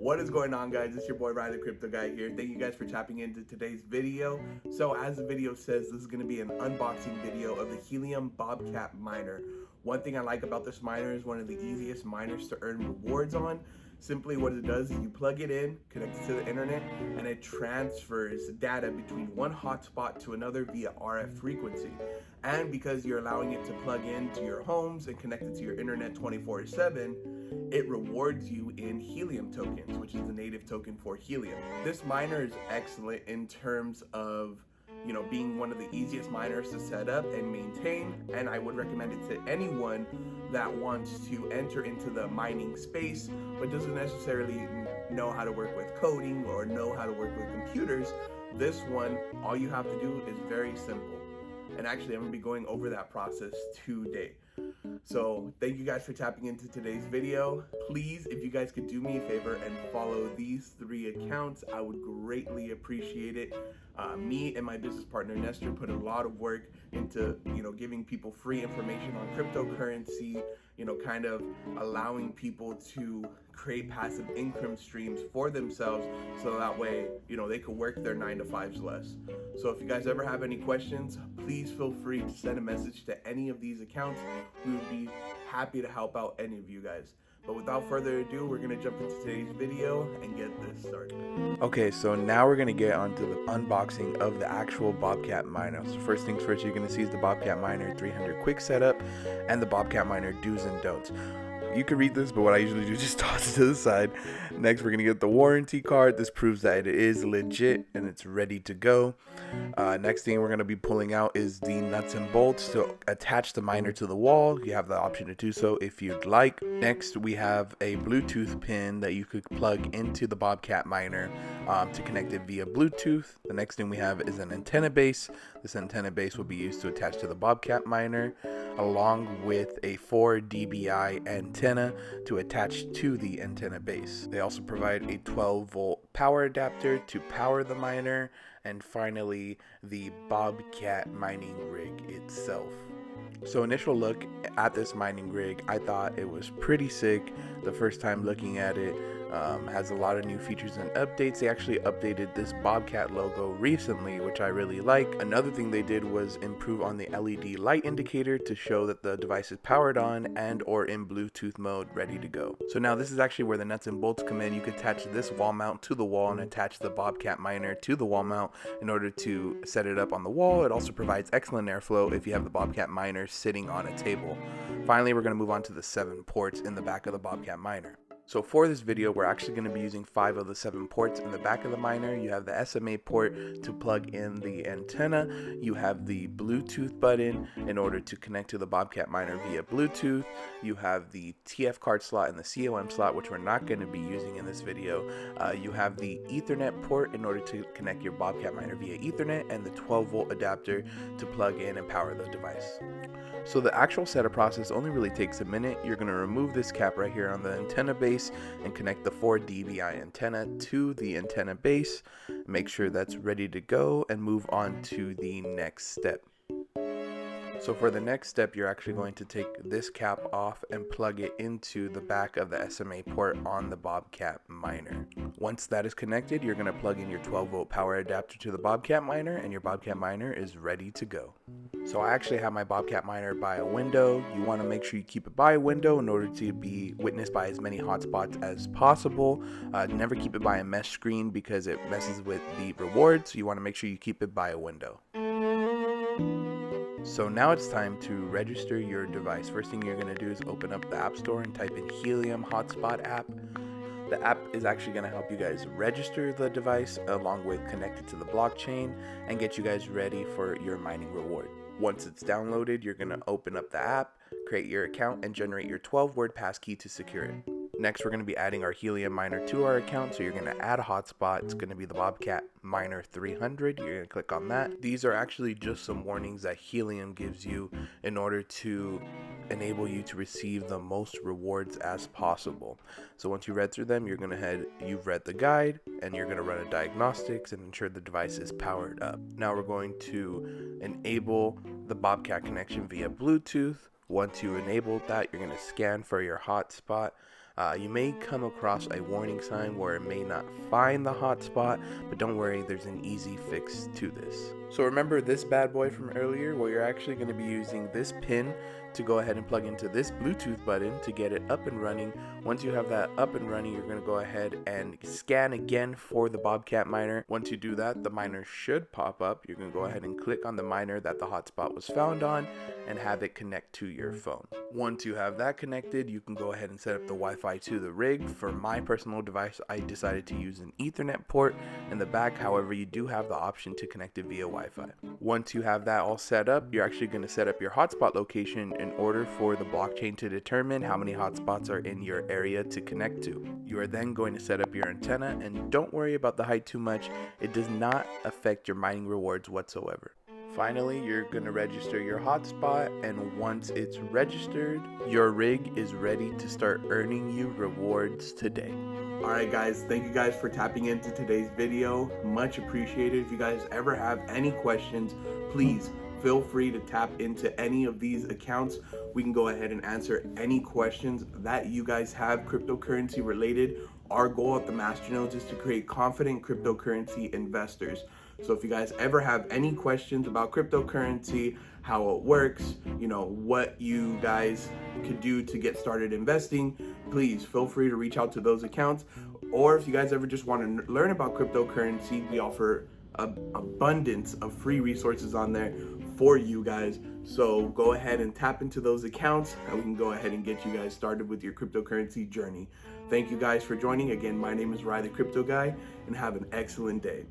What is going on, guys? It's your boy Riley Crypto Guy here. Thank you guys for tapping into today's video. So as the video says, this is going to be an unboxing video of the Helium Bobcat miner. One thing I like about this miner is one of the easiest miners to earn rewards on. Simply what it does is you plug it in, connect it to the internet, and it transfers data between one hotspot to another via RF frequency. And because you're allowing it to plug into your homes and connect it to your internet 24/7, it rewards you in Helium tokens, which is the native token for Helium. This miner is excellent in terms of being one of the easiest miners to set up and maintain, and I would recommend it to anyone that wants to enter into the mining space but doesn't necessarily know how to work with coding or know how to work with computers. This one, all you have to do is very simple, and actually I'm going to be going over that process today. So thank you guys for tapping into today's video. Please, if you guys could do me a favor and follow these 3 accounts, I would greatly appreciate it. Me and my business partner Nestor put a lot of work into giving people free information on cryptocurrency, kind of allowing people to create passive income streams for themselves, so that way they could work their 9 to 5s less. So if you guys ever have any questions, please feel free to send a message to any of these accounts. We would be happy to help out any of you guys. But without further ado, we're going to jump into today's video and get this started. Okay, so now we're going to get onto the unboxing of the actual Bobcat miner. So first things first, you're going to see is the Bobcat miner 300 quick setup and the Bobcat miner do's and don'ts. You can read this, but what I usually do is just toss it to the side. Next, we're going to get the warranty card. This proves that it is legit and it's ready to go. Next thing we're going to be pulling out is the nuts and bolts to attach the miner to the wall. You have the option to do so if you'd like. Next, we have a Bluetooth pin that you could plug into the Bobcat miner to connect it via Bluetooth. The next thing we have is an antenna base. This antenna base will be used to attach to the Bobcat miner, along with a 4 dBi antenna to attach to the antenna base. They also provide a 12-volt power adapter to power the miner, and finally the Bobcat mining rig itself. So initial look at this mining rig, I thought it was pretty sick the first time looking at it. Has a lot of new features and updates. They actually updated this Bobcat logo recently, which I really like. Another thing they did was improve on the LED light indicator to show that the device is powered on and or in Bluetooth mode, ready to go. So now this is actually where the nuts and bolts come in. You could attach this wall mount to the wall and attach the Bobcat miner to the wall mount in order to set it up on the wall. It also provides excellent airflow if you have the Bobcat miner sitting on a table. Finally, we're going to move on to the 7 ports in the back of the Bobcat miner. So for this video, we're actually going to be using 5 of the 7 ports in the back of the miner. You have the SMA port to plug in the antenna. You have the Bluetooth button in order to connect to the Bobcat miner via Bluetooth. You have the TF card slot and the COM slot, which we're not going to be using in this video. You have the Ethernet port in order to connect your Bobcat miner via Ethernet, and the 12-volt adapter to plug in and power the device. So the actual setup process only really takes a minute. You're going to remove this cap right here on the antenna base and connect the 4 dBi antenna to the antenna base. Make sure that's ready to go and move on to the next step. So for the next step, you're actually going to take this cap off and plug it into the back of the SMA port on the Bobcat miner. Once that is connected, you're going to plug in your 12-volt power adapter to the Bobcat miner, and your Bobcat miner is ready to go. So I actually have my Bobcat miner by a window. You want to make sure you keep it by a window in order to be witnessed by as many hotspots as possible. Never keep it by a mesh screen because it messes with the rewards. So you want to make sure you keep it by a window. So now it's time to register your device. First thing you're going to do is open up the App Store and type in Helium Hotspot app. The app is actually going to help you guys register the device along with connect it to the blockchain and get you guys ready for your mining reward. Once it's downloaded, you're going to open up the app, create your account, and generate your 12-word passkey to secure it. Next, we're going to be adding our Helium miner to our account. So you're going to add a hotspot. It's going to be the Bobcat miner 300. You're going to click on that. These are actually just some warnings that Helium gives you in order to enable you to receive the most rewards as possible. So once you read through them, you've read the guide, and you're going to run a diagnostics and ensure the device is powered up. Now we're going to enable the Bobcat connection via Bluetooth. Once you enable that, you're going to scan for your hotspot. You may come across a warning sign where it may not find the hotspot, but don't worry, there's an easy fix to this. So remember this bad boy from earlier, where you're actually going to be using this pin to go ahead and plug into this Bluetooth button to get it up and running. Once you have that up and running, you're going to go ahead and scan again for the Bobcat miner. Once you do that, the miner should pop up. You're going to go ahead and click on the miner that the hotspot was found on and have it connect to your phone. Once you have that connected, you can go ahead and set up the Wi-Fi to the rig. For my personal device, I decided to use an Ethernet port in the back. However, you do have the option to connect it via Wi-Fi. Once you have that all set up, you're actually going to set up your hotspot location in order for the blockchain to determine how many hotspots are in your area to connect to. You are then going to set up your antenna, and don't worry about the height too much. It does not affect your mining rewards whatsoever. Finally, you're going to register your hotspot, and once it's registered, your rig is ready to start earning you rewards today. Alright guys, thank you guys for tapping into today's video. Much appreciated. If you guys ever have any questions, please feel free to tap into any of these accounts. We can go ahead and answer any questions that you guys have cryptocurrency related. Our goal at the Masternodes is to create confident cryptocurrency investors. So if you guys ever have any questions about cryptocurrency, how it works, what you guys could do to get started investing, please feel free to reach out to those accounts. Or if you guys ever just want to learn about cryptocurrency, we offer an abundance of free resources on there for you guys. So go ahead and tap into those accounts, and we can go ahead and get you guys started with your cryptocurrency journey. Thank you guys for joining. Again, my name is Rye the Crypto Guy, and have an excellent day.